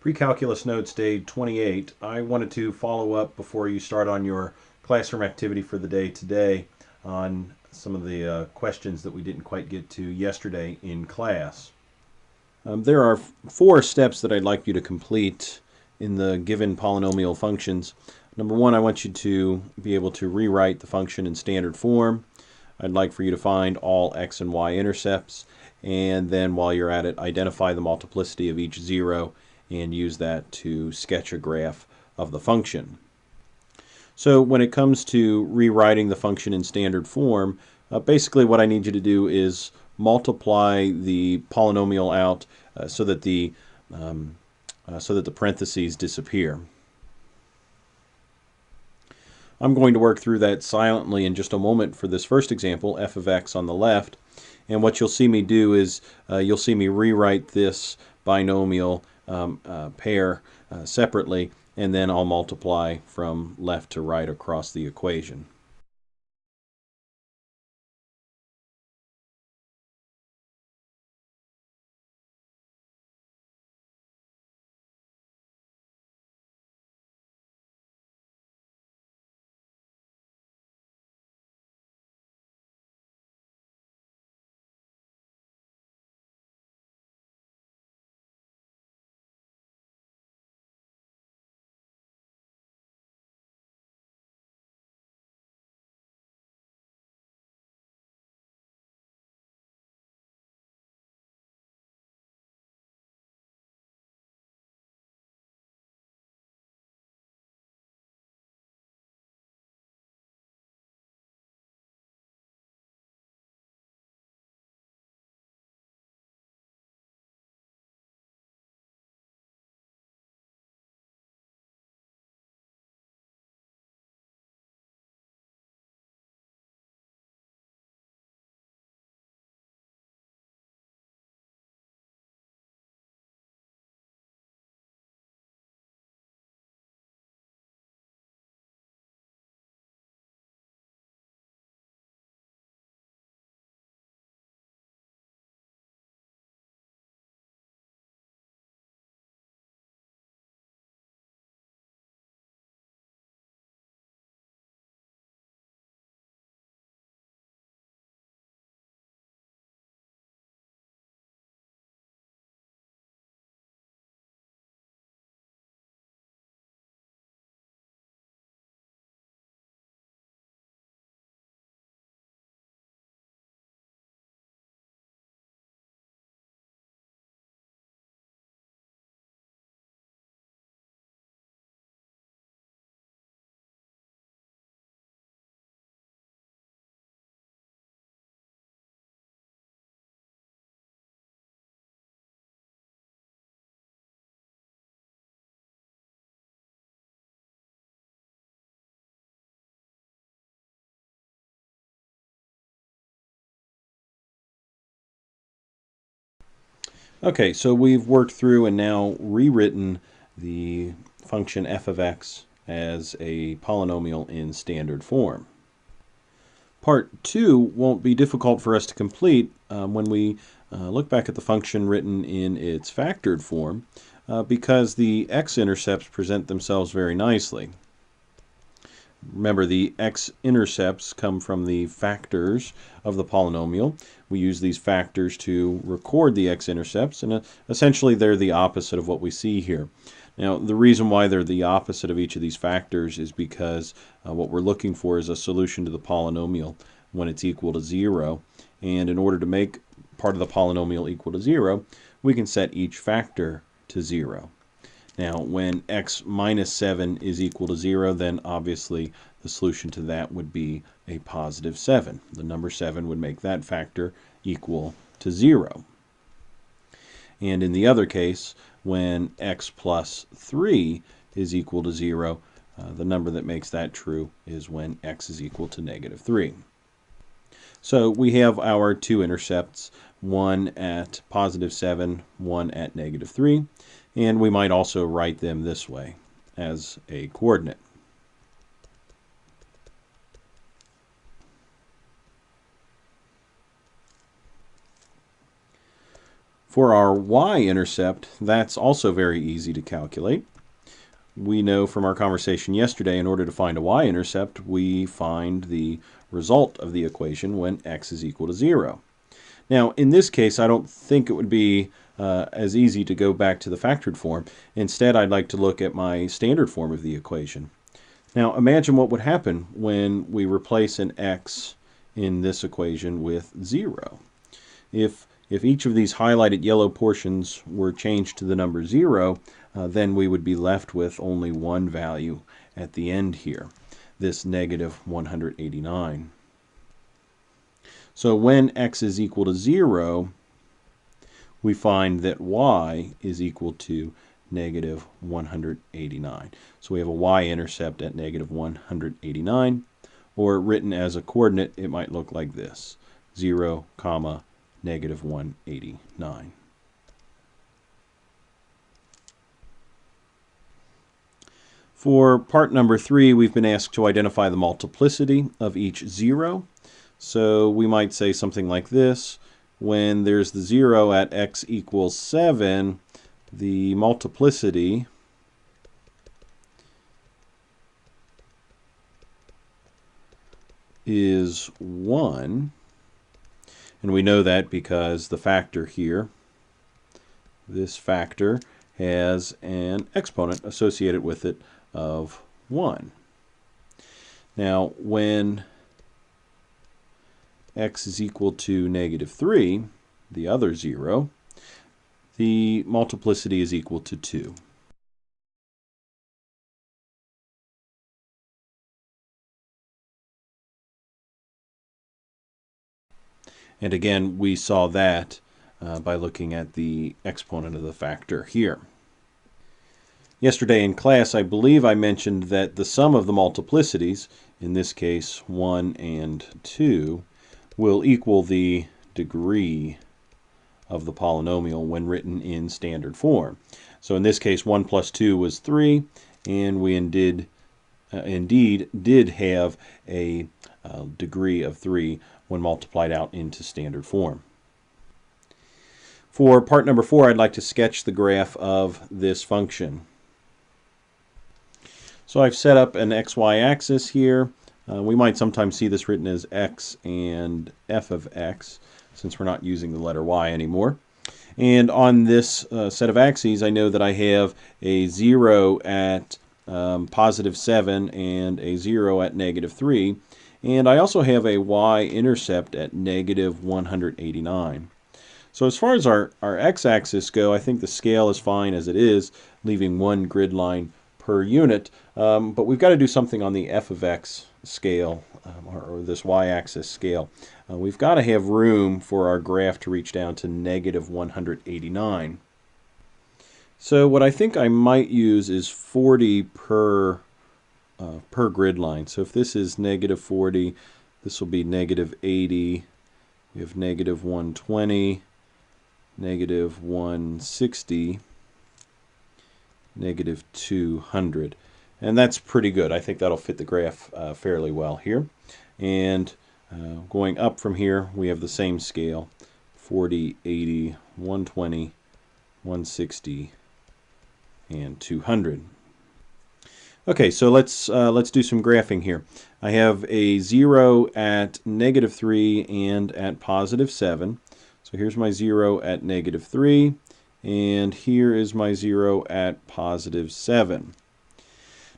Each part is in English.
Pre-calculus notes day 28. I wanted to follow up before you start on your classroom activity for the day today on some of the questions that we didn't quite get to yesterday in class. There are 4 steps that I'd like you to complete in the given polynomial functions. Number 1, I want you to be able to rewrite the function in standard form. I'd like for you to find all x and y intercepts, and then while you're at it, identify the multiplicity of each zero and use that to sketch a graph of the function. So when it comes to rewriting the function in standard form, basically what I need you to do is multiply the polynomial out so that the parentheses disappear. I'm going to work through that silently in just a moment for this first example, f of x on the left. And what you'll see me do is you'll see me rewrite this binomial pair separately, and then I'll multiply from left to right across the equation. Okay, so we've worked through and now rewritten the function f of x as a polynomial in standard form. Part 2 won't be difficult for us to complete when we look back at the function written in its factored form because the x-intercepts present themselves very nicely. Remember, the x-intercepts come from the factors of the polynomial. We use these factors to record the x-intercepts, and essentially they're the opposite of what we see here. Now, the reason why they're the opposite of each of these factors is because what we're looking for is a solution to the polynomial when it's equal to 0. And in order to make part of the polynomial equal to 0, we can set each factor to 0. Now, when x minus 7 is equal to 0, then obviously the solution to that would be a positive 7. The number 7 would make that factor equal to 0. And in the other case, when x plus 3 is equal to 0, the number that makes that true is when x is equal to negative 3. So we have our 2 intercepts, one at positive 7, one at negative 3. And we might also write them this way as a coordinate. For our y-intercept, that's also very easy to calculate. We know from our conversation yesterday, in order to find a y-intercept, we find the result of the equation when x is equal to 0. Now, in this case, I don't think it would be as easy to go back to the factored form. Instead, I'd like to look at my standard form of the equation. Now, imagine what would happen when we replace an x in this equation with 0. If each of these highlighted yellow portions were changed to the number 0, then we would be left with only one value at the end here, this negative 189. So when x is equal to 0, we find that y is equal to negative 189. So we have a y-intercept at negative 189, or written as a coordinate, it might look like this, 0, comma, negative 189. For part number 3, we've been asked to identify the multiplicity of each 0. So we might say something like this: when there's the 0 at x equals 7, the multiplicity is 1. And we know that because the factor here, this factor, has an exponent associated with it of 1. Now, when x is equal to negative 3, the other 0, the multiplicity is equal to 2. And again, we saw that by looking at the exponent of the factor here. Yesterday in class, I believe I mentioned that the sum of the multiplicities, in this case 1 and 2, will equal the degree of the polynomial when written in standard form. So in this case, 1 plus 2 was 3, and we indeed did have a degree of 3 when multiplied out into standard form. For part number 4, I'd like to sketch the graph of this function. So I've set up an xy axis here. We might sometimes see this written as x and f of x, since we're not using the letter y anymore. And on this set of axes, I know that I have a 0 at positive 7 and a 0 at negative 3. And I also have a y-intercept at negative 189. So as far as our x-axis go, I think the scale is fine as it is, leaving one grid line per unit. But we've got to do something on the f of x scale, or this y-axis scale. We've got to have room for our graph to reach down to negative 189. So what I think I might use is 40 per grid line. So if this is negative 40, this will be negative 80. We have negative 120, negative 160, negative 200. And that's pretty good. I think that'll fit the graph fairly well here. And going up from here, we have the same scale: 40, 80, 120, 160, and 200. Okay, so let's do some graphing here. I have a 0 at negative 3 and at positive 7. So here's my 0 at negative 3, and here is my 0 at positive 7.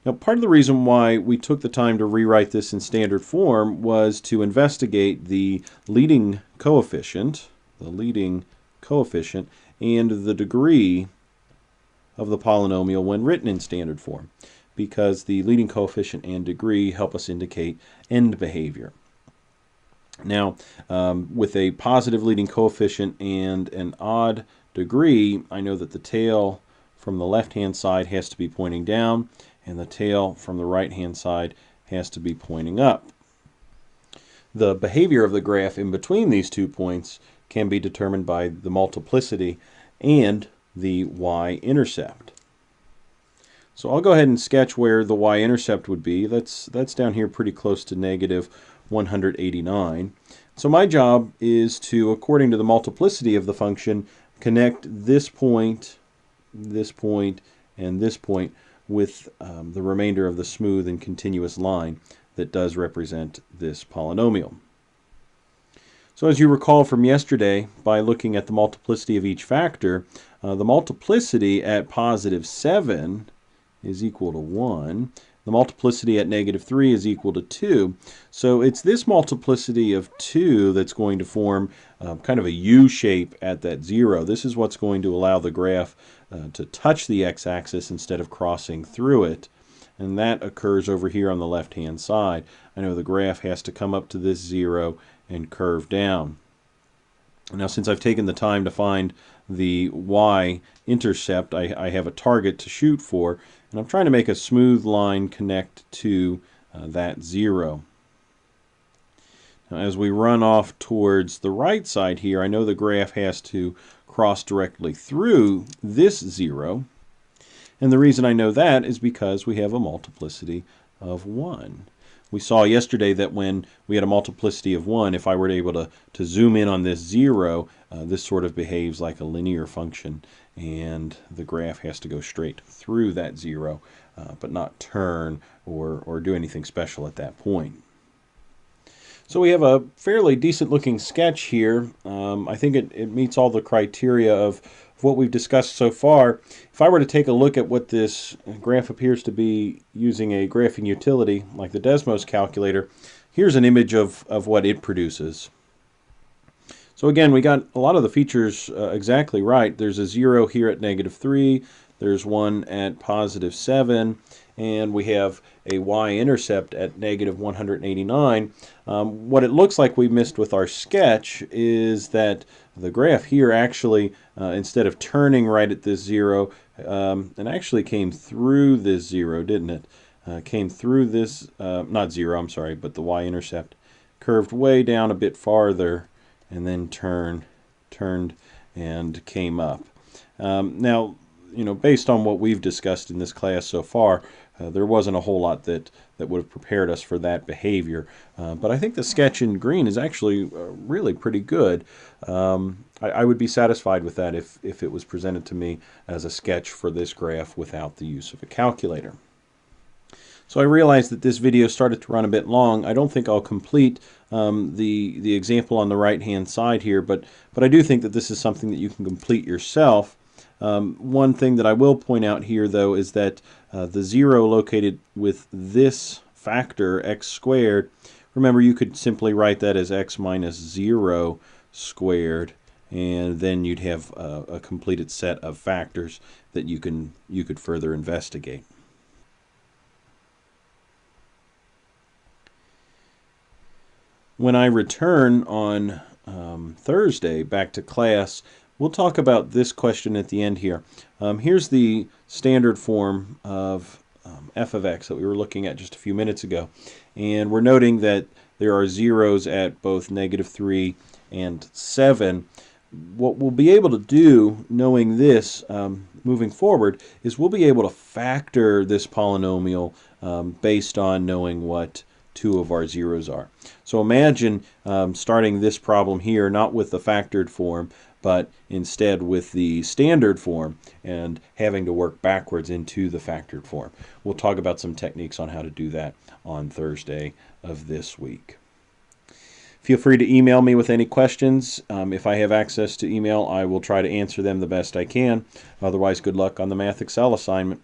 Now, part of the reason why we took the time to rewrite this in standard form was to investigate the leading coefficient, and the degree of the polynomial when written in standard form, because the leading coefficient and degree help us indicate end behavior. Now, with a positive leading coefficient and an odd degree, I know that the tail from the left-hand side has to be pointing down, and the tail from the right-hand side has to be pointing up. The behavior of the graph in between these 2 points can be determined by the multiplicity and the y-intercept. So I'll go ahead and sketch where the y-intercept would be. That's down here pretty close to negative 189. So my job is to, according to the multiplicity of the function, connect this point, and this point with the remainder of the smooth and continuous line that does represent this polynomial. So as you recall from yesterday, by looking at the multiplicity of each factor, the multiplicity at positive 7 is equal to 1. The multiplicity at negative 3 is equal to 2. So it's this multiplicity of 2 that's going to form kind of a U shape at that 0. This is what's going to allow the graph to touch the x-axis instead of crossing through it. And that occurs over here on the left-hand side. I know the graph has to come up to this 0 and curve down. Now, since I've taken the time to find the y-intercept, I have a target to shoot for, and I'm trying to make a smooth line connect to that 0. Now, as we run off towards the right side here, I know the graph has to cross directly through this 0, and the reason I know that is because we have a multiplicity of 1. We saw yesterday that when we had a multiplicity of 1, if I were able to zoom in on this 0, this sort of behaves like a linear function, and the graph has to go straight through that 0, but not turn or do anything special at that point. So we have a fairly decent looking sketch here. I think it meets all the criteria of what we've discussed so far. If I were to take a look at what this graph appears to be using a graphing utility like the Desmos Calculator, here's an image of what it produces. So again, we got a lot of the features exactly right. There's a 0 here at negative 3, there's one at positive 7, and we have a y-intercept at negative 189. What it looks like we missed with our sketch is that the graph here actually, instead of turning right at this 0, it actually came through this 0, didn't it? Came through this, not 0, I'm sorry, but the y-intercept, curved way down a bit farther, and then turned and came up. Now, based on what we've discussed in this class so far, there wasn't a whole lot that would have prepared us for that behavior. But I think the sketch in green is actually really pretty good. I would be satisfied with that if it was presented to me as a sketch for this graph without the use of a calculator. So I realized that this video started to run a bit long. I don't think I'll complete the example on the right-hand side here, but I do think that this is something that you can complete yourself. One thing that I will point out here, though, is that the 0 located with this factor, x squared, remember you could simply write that as x minus 0 squared, and then you'd have a completed set of factors that you could further investigate. When I return on Thursday back to class, we'll talk about this question at the end here. Here's the standard form of f of x that we were looking at just a few minutes ago. And we're noting that there are zeros at both negative 3 and 7. What we'll be able to do, knowing this moving forward, is we'll be able to factor this polynomial based on knowing what two of our zeros are. So imagine starting this problem here not with the factored form, but instead with the standard form and having to work backwards into the factored form. We'll talk about some techniques on how to do that on Thursday of this week. Feel free to email me with any questions. If I have access to email, I will try to answer them the best I can. Otherwise, good luck on the Math Excel assignment.